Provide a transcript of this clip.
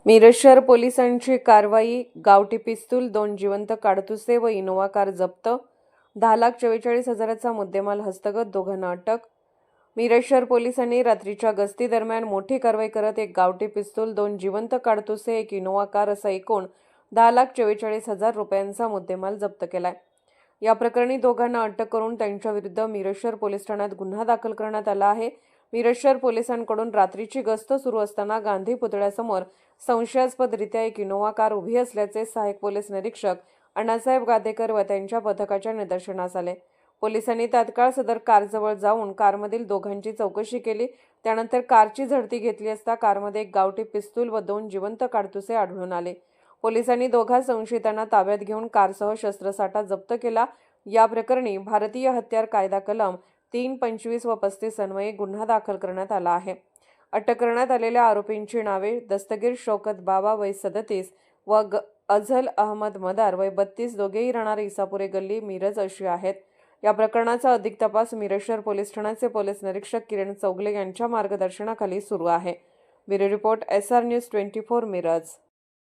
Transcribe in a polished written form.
मिरज शहर पोलिसांची कारवाई. गावठी पिस्तूल, 2 जिवंत काडतुसे व इनोव्हा कार जप्त. 10,44,000चा मुद्देमाल हस्तगत, दोघांना अटक. मिरज शहर पोलिसांनी रात्रीच्या गस्ती दरम्यान मोठी कारवाई करत एक गावठी पिस्तूल, 2 जिवंत काडतुसे, एक इनोव्हा कार असा एकूण 10,44,000 रुपयांचा मुद्देमाल जप्त केलाय. या प्रकरणी दोघांना अटक करून त्यांच्याविरुद्ध मिरज शहर पोलीस ठाण्यात गुन्हा दाखल करण्यात आला आहे. मिरज शहर पोलिसांकडून रात्रीची गस्त सुरू असताना गांधी पुतळ्यासमोर संशयास्पदरित्या एक इनोव्हा कार उभी असल्याचे सहाय्यक पोलीस निरीक्षक अण्णासाहेब गादेकर व त्यांच्या पथकाच्या निदर्शनास आले. पोलिसांनी तात्काळ सदर कारजवळ जाऊन कारमधील दोघांची चौकशी केली. त्यानंतर कारची झडती घेतली असता कारमध्ये एक गावठी पिस्तूल व 2 जिवंत काडतुसे आढळून आले. पोलिसांनी दोघा संशयितांना ताब्यात घेऊन कारसह शस्त्रसाठा जप्त केला. या प्रकरणी भारतीय हत्यार कायदा कलम 325 व 35 अन्वये गुन्हा दाखल करण्यात आला आहे. अटक करण्यात आलेल्या आरोपींची नावे दस्तगीर शौकत बाबा वय 37 व अझल अहमद मदार वय 32, दोघेही राहणार इसापुरे गल्ली, मिरज अशी आहेत. या प्रकरणाचा अधिक तपास मिरज शहर पोलीस ठाण्याचे पोलीस निरीक्षक किरण चौगले यांच्या मार्गदर्शनाखाली सुरू आहे. Bureau report, SR news 24, Miraj.